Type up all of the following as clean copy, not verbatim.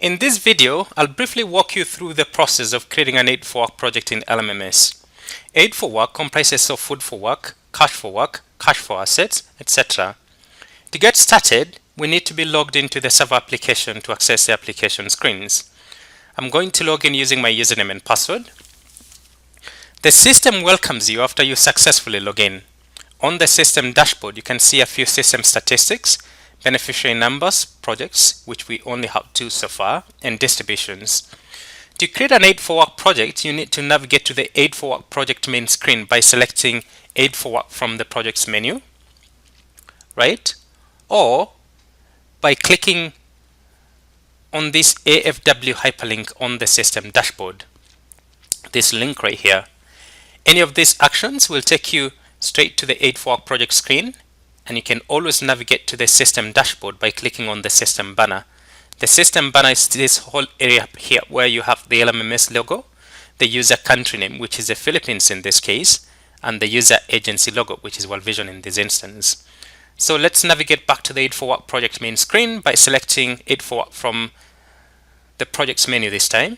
In this video, I'll briefly walk you through the process of creating an Aid for Work project in LMMS. Aid for Work comprises of Food for Work, Cash for Assets, etc. To get started, we need to be logged into the server application to access the application screens. I'm going to log in using my username and password. The system welcomes you after you successfully log in. On the system dashboard, you can see a few system statistics, beneficiary numbers, projects, which we only have 2 so far, and distributions. To create an Aid for Work project, you need to navigate to the Aid for Work project main screen by selecting Aid for Work from the projects menu, right? Or by clicking on this AFW hyperlink on the system dashboard, this link right here. Any of these actions will take you straight to the Aid for Work project screen, and you can always navigate to the system dashboard by clicking on the system banner. The system banner is this whole area here where you have the LMMS logo, the user country name, which is the Philippines in this case, and the user agency logo, which is World Vision in this instance. So let's navigate back to the Aid for Work project main screen by selecting Aid for Work from the projects menu this time.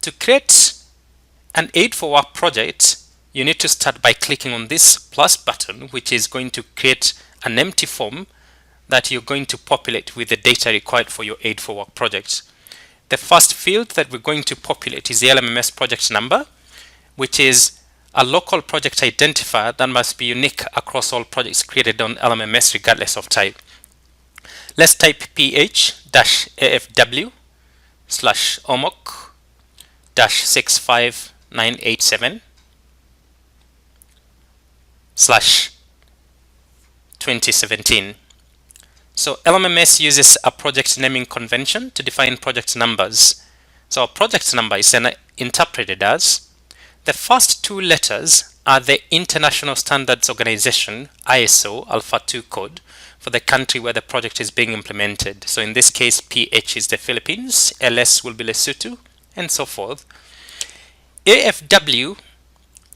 To create an Aid for Work project, you need to start by clicking on this plus button, which is going to create an empty form that you're going to populate with the data required for your Aid for Work project. The first field that we're going to populate is the LMMS project number, which is a local project identifier that must be unique across all projects created on LMMS regardless of type. Let's type ph-omok-65987/2017. So LMMS uses a project naming convention to define project numbers. So our project number is interpreted as the first 2 letters are the International Standards Organization ISO Alpha 2 code for the country where the project is being implemented. So in this case, PH is the Philippines, LS will be Lesotho, and so forth. AFW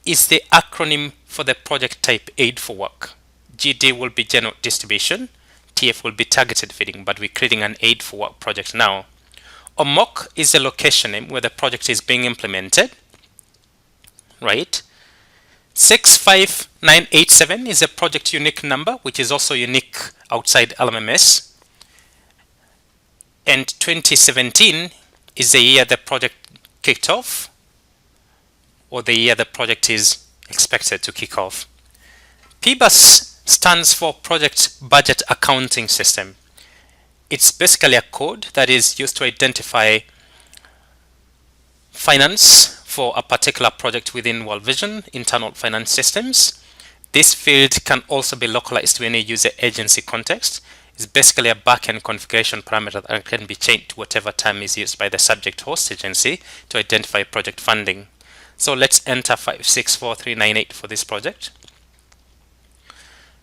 is the acronym for the project type Aid for Work. GD will be general distribution, TF will be targeted feeding, but we're creating an Aid for Work project now. OMOC is the location name where the project is being implemented, right? 65987 is a project unique number, which is also unique outside LMMS. And 2017 is the year the project kicked off, or the year the project is expected to kick off. PBAS stands for Project Budget Accounting System. It's basically a code that is used to identify finance for a particular project within World Vision internal finance systems. This field can also be localized to any user agency context. It's basically a backend configuration parameter that can be changed to whatever term is used by the subject host agency to identify project funding. So let's enter 564398 for this project.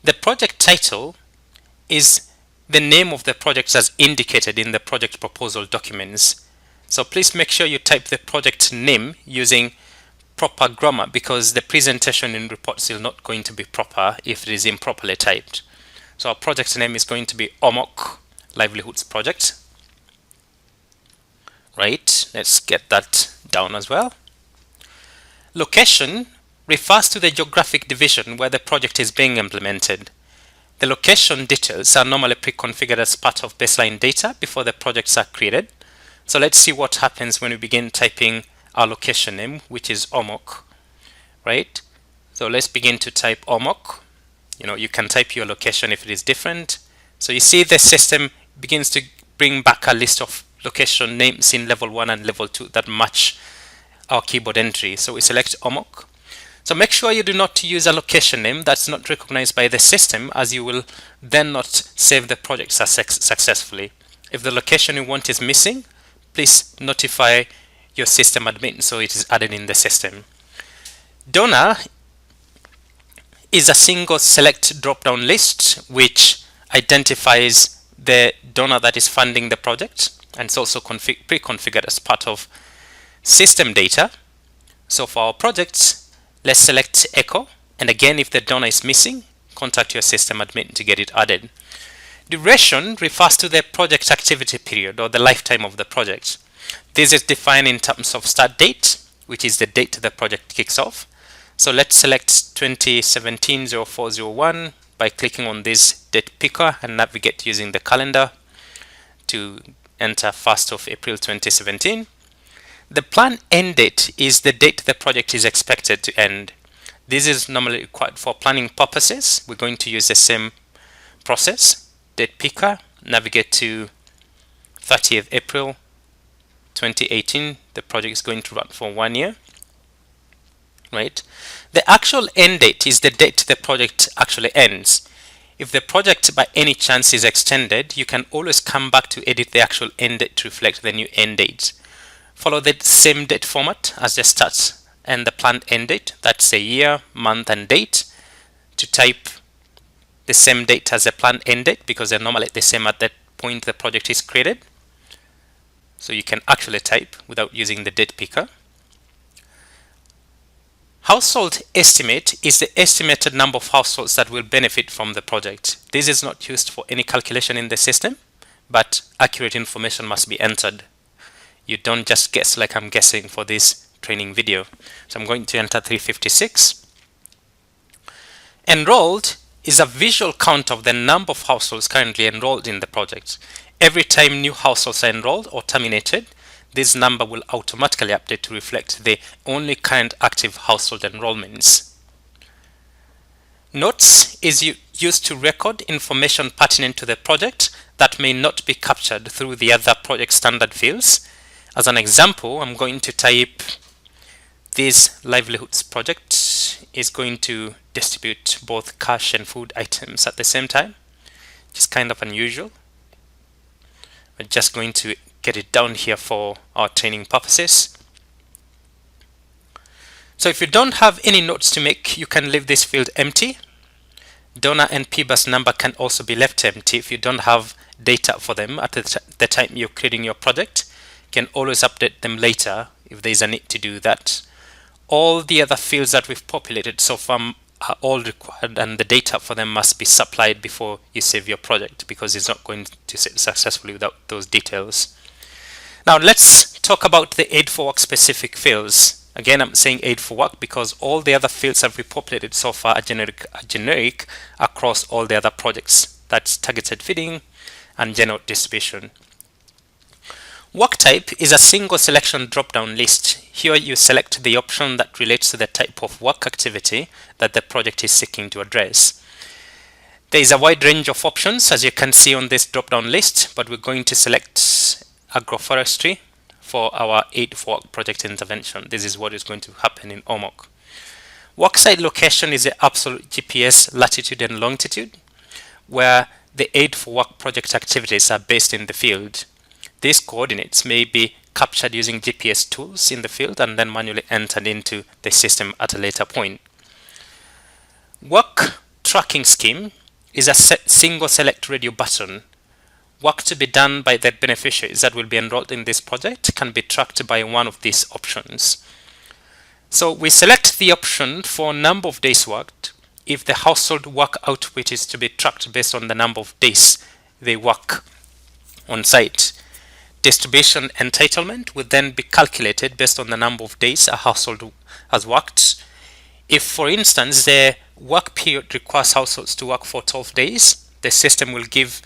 The project title is the name of the project as indicated in the project proposal documents. So please make sure you type the project name using proper grammar, because the presentation in reports is not going to be proper if it is improperly typed. So our project name is going to be OMOC Livelihoods Project. Right, let's get that down as well. Location refers to the geographic division where the project is being implemented. The location details are normally pre-configured as part of baseline data before the projects are created. So let's see what happens when we begin typing our location name, which is OMOC, right? So let's begin to type OMOC. You can type your location if it is different. So you see the system begins to bring back a list of location names in level 1 and level 2 that match our keyboard entry. So we select OMOC. So make sure you do not use a location name that's not recognized by the system, as you will then not save the project successfully. If the location you want is missing, please notify your system admin so it is added in the system. Donor is a single select drop-down list which identifies the donor that is funding the project, and it's also pre-configured as part of system data. So for our projects, let's select Echo, and again, if the donor is missing, contact your system admin to get it added. Duration refers to the project activity period or the lifetime of the project. This is defined in terms of start date, which is the date the project kicks off. So let's select 2017-0401 by clicking on this date picker and navigate using the calendar to enter 1st of April 2017. The planned end date is the date the project is expected to end. This is normally required for planning purposes. We're going to use the same process. Date picker, navigate to 30th April 2018. The project is going to run for 1 year. Right? The actual end date is the date the project actually ends. If the project by any chance is extended, you can always come back to edit the actual end date to reflect the new end date. Follow the same date format as the start and the planned end date. That's a year, month, and date. To type the same date as the planned end date because they're normally the same at that point the project is created. So you can actually type without using the date picker. Household estimate is the estimated number of households that will benefit from the project. This is not used for any calculation in the system, but accurate information must be entered. You don't just guess like I'm guessing for this training video. So I'm going to enter 356. Enrolled is a visual count of the number of households currently enrolled in the project. Every time new households are enrolled or terminated, this number will automatically update to reflect the only current active household enrollments. Notes is used to record information pertinent to the project that may not be captured through the other project standard fields. As an example, I'm going to type this livelihoods project is going to distribute both cash and food items at the same time, which is kind of unusual. We're just going to get it down here for our training purposes. So if you don't have any notes to make, you can leave this field empty. Donor and PBUS number can also be left empty if you don't have data for them at the time you're creating your project. You can always update them later if there's a need to do that. All the other fields that we've populated so far are all required, and the data for them must be supplied before you save your project because it's not going to save successfully without those details. Now let's talk about the Aid4Work specific fields. Again, I'm saying Aid4Work because all the other fields that we populated so far are generic across all the other projects. That's targeted feeding and general distribution. Work type is a single selection drop-down list. Here you select the option that relates to the type of work activity that the project is seeking to address. There is a wide range of options as you can see on this drop-down list, but we're going to select agroforestry for our Aid4Work project intervention. This is what is going to happen in OMOC. Worksite location is the absolute GPS latitude and longitude where the Aid4Work project activities are based in the field. These coordinates may be captured using GPS tools in the field and then manually entered into the system at a later point. Work tracking scheme is a single select radio button. Work to be done by the beneficiaries that will be enrolled in this project can be tracked by one of these options. So we select the option for number of days worked if the household work output is to be tracked based on the number of days they work on site. Distribution entitlement will then be calculated based on the number of days a household has worked. If, for instance, the work period requires households to work for 12 days, the system will give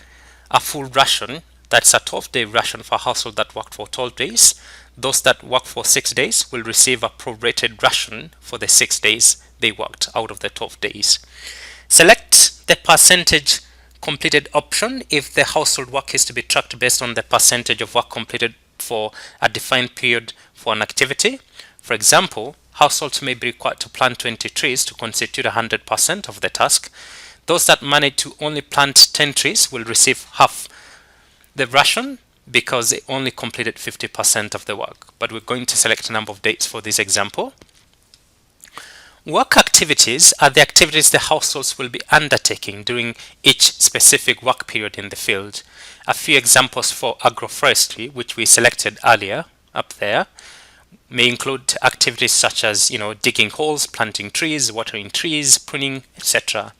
a full ration. That's a 12-day ration for a household that worked for 12 days. Those that work for 6 days will receive a prorated ration for the 6 days they worked out of the 12 days. Select the percentage completed option if the household work is to be tracked based on the percentage of work completed for a defined period for an activity. For example, households may be required to plant 20 trees to constitute 100% of the task. Those that manage to only plant 10 trees will receive half the ration because they only completed 50% of the work. But we're going to select a number of dates for this example. Work activities are the activities the households will be undertaking during each specific work period in the field. A few examples for agroforestry, which we selected earlier up there, may include activities such as digging holes, planting trees, watering trees, pruning, etc.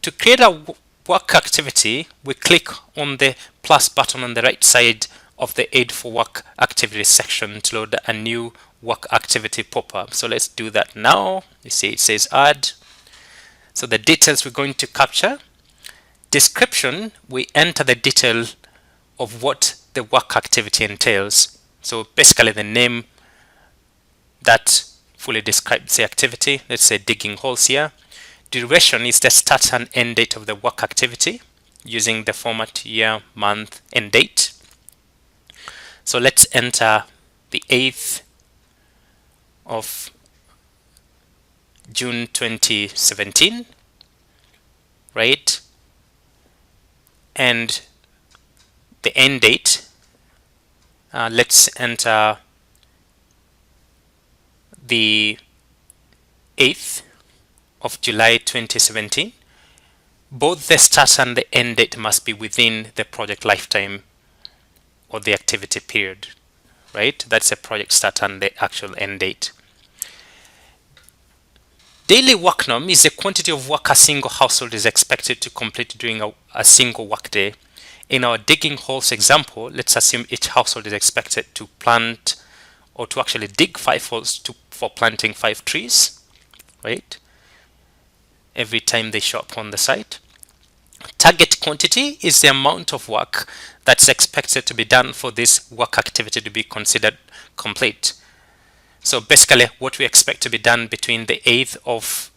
To create a work activity, we click on the plus button on the right side of the aid for work activity section to load a new work activity pop-up. So let's do that now. You see it says add. So the details we're going to capture. Description, we enter the detail of what the work activity entails. So basically the name that fully describes the activity. Let's say digging holes here. Duration is the start and end date of the work activity using the format year, month, and date. So let's enter the 8th of June 2017, right? And the end date, let's enter the 8th of July 2017. Both the start and the end date must be within the project lifetime or the activity period, right? That's the project start and the actual end date. Daily work norm is the quantity of work a single household is expected to complete during a single work day. In our digging holes example, let's assume each household is expected to plant or to actually dig 5 holes for planting 5 trees, right? Every time they show up on the site. Target quantity is the amount of work that's expected to be done for this work activity to be considered complete. So basically what we expect to be done between the 8th of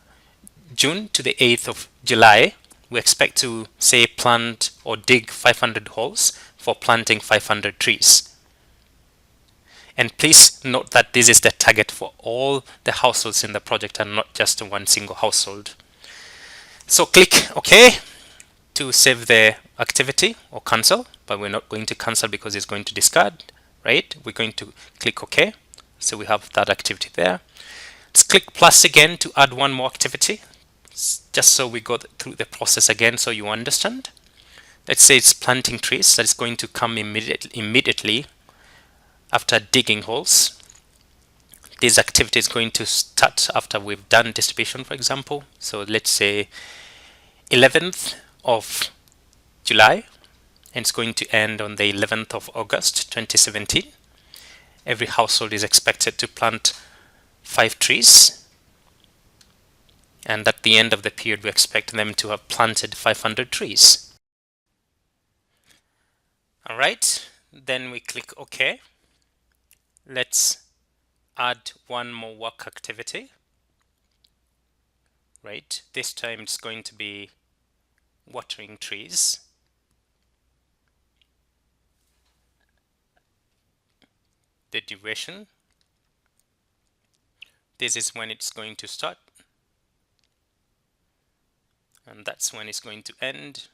June to the 8th of July, we expect to say plant or dig 500 holes for planting 500 trees. And please note that this is the target for all the households in the project and not just one single household. So click OK to save the activity or cancel, but we're not going to cancel because it's going to discard, right? We're going to click OK. So we have that activity there. Let's click plus again to add one more activity, just so we go through the process again so you understand. Let's say it's planting trees. That is going to come immediately after digging holes. This activity is going to start after we've done distribution, for example. So let's say 11th of July, and it's going to end on the 11th of August 2017. Every household is expected to plant 5 trees, and at the end of the period we expect them to have planted 500 trees. Alright, then we click OK. Let's add one more work activity, right? This time it's going to be watering trees. The duration, this is when it's going to start, and that's when it's going to end.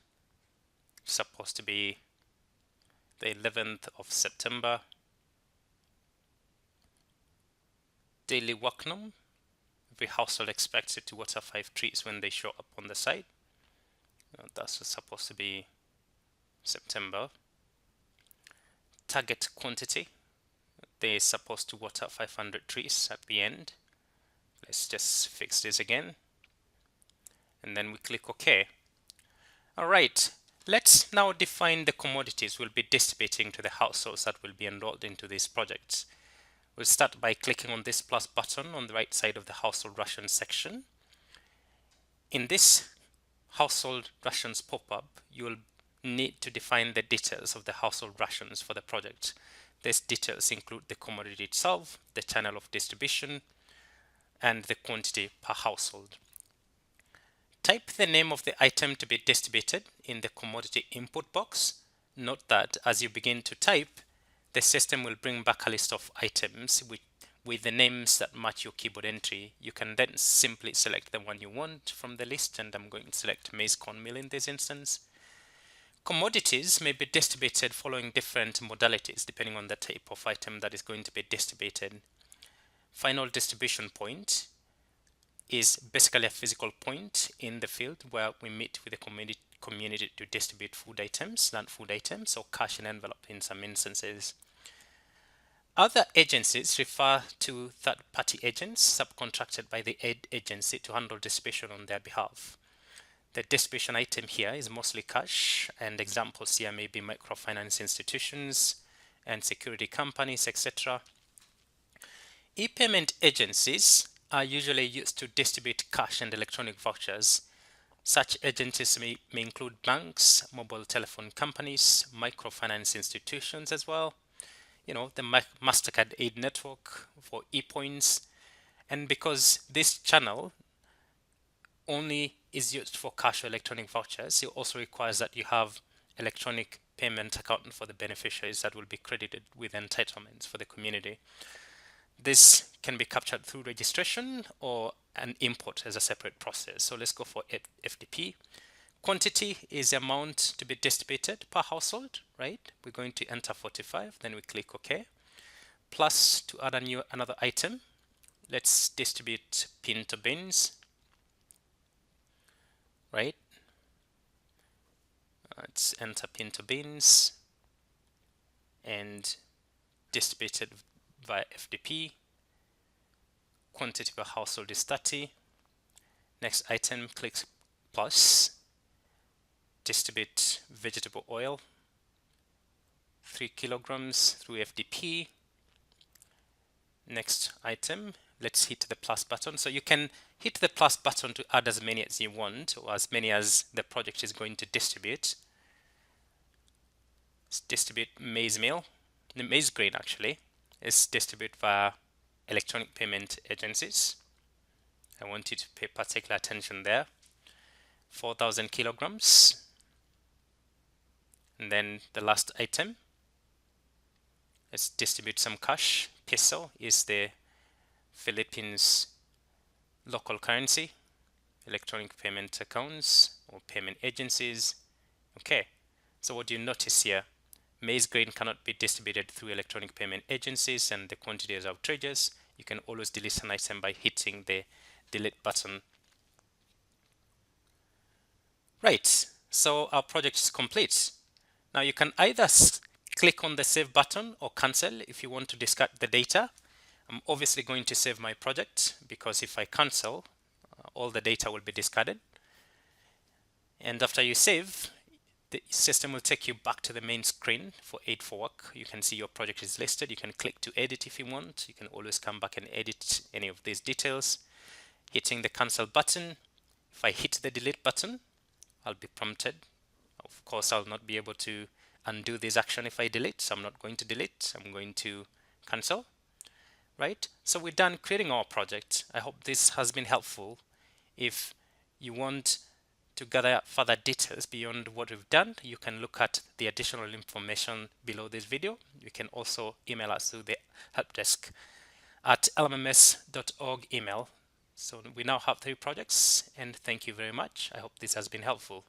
It's supposed to be the 11th of September. Daily work norm, every household expected to water 5 trees when they show up on the site. That's supposed to be September. Target quantity, they're supposed to water 500 trees at the end. Let's just fix this again, and then we click OK. Alright, let's now define the commodities we'll be distributing to the households that will be enrolled into these projects. We'll start by clicking on this plus button on the right side of the household rations section. In this household rations pop-up, you'll need to define the details of the household rations for the project. These details include the commodity itself, the channel of distribution, and the quantity per household. Type the name of the item to be distributed in the commodity input box. Note that as you begin to type, the system will bring back a list of items with the names that match your keyboard entry. You can then simply select the one you want from the list, and I'm going to select maize cornmeal in this instance. Commodities may be distributed following different modalities depending on the type of item that is going to be distributed. Final distribution point is basically a physical point in the field where we meet with the community to distribute food items, non-food items, or cash and envelope in some instances. Other agencies refer to third-party agents subcontracted by the aid agency to handle distribution on their behalf. The distribution item here is mostly cash, and examples here may be microfinance institutions and security companies, etc. E-payment agencies are usually used to distribute cash and electronic vouchers. Such agencies may include banks, mobile telephone companies, microfinance institutions as well. The MasterCard Aid Network for ePoints. And because this channel only is used for cash or electronic vouchers, it also requires that you have electronic payment account for the beneficiaries that will be credited with entitlements for the community. This can be captured through registration or an import as a separate process. So let's go for FDP. Quantity is the amount to be distributed per household, right? We're going to enter 45, then we click OK. Plus, to add another item, let's distribute pinto beans, right? Let's enter pinto beans and distribute it via FDP. Quantity per household is 30. Next item, click plus. Distribute vegetable oil, 3 kilograms through FDP. Next item, let's hit the plus button. So you can hit the plus button to add as many as you want, or as many as the project is going to distribute. Let's distribute maize meal. The maize grain actually is distributed via electronic payment agencies. I want you to pay particular attention there. 4,000 kilograms. And then the last item, let's distribute some cash. Peso is the Philippines local currency. Electronic payment accounts or payment agencies. Okay, so what do you notice here? Maize grain cannot be distributed through electronic payment agencies and the quantity is outrageous. You can always delete an item by hitting the delete button. Right, so our project is complete. Now you can either click on the save button or cancel if you want to discard the data. I'm obviously going to save my project because if I cancel, all the data will be discarded. And after you save, the system will take you back to the main screen for Aid4Work. You can see your project is listed. You can click to edit if you want. You can always come back and edit any of these details. Hitting the cancel button. If I hit the delete button, I'll be prompted. Of course, I'll not be able to undo this action if I delete, so I'm not going to delete. I'm going to cancel, right? So we're done creating our project. I hope this has been helpful. If you want to gather further details beyond what we've done, you can look at the additional information below this video. You can also email us through the help desk at lmms.org email. So we now have 3 projects, and thank you very much. I hope this has been helpful.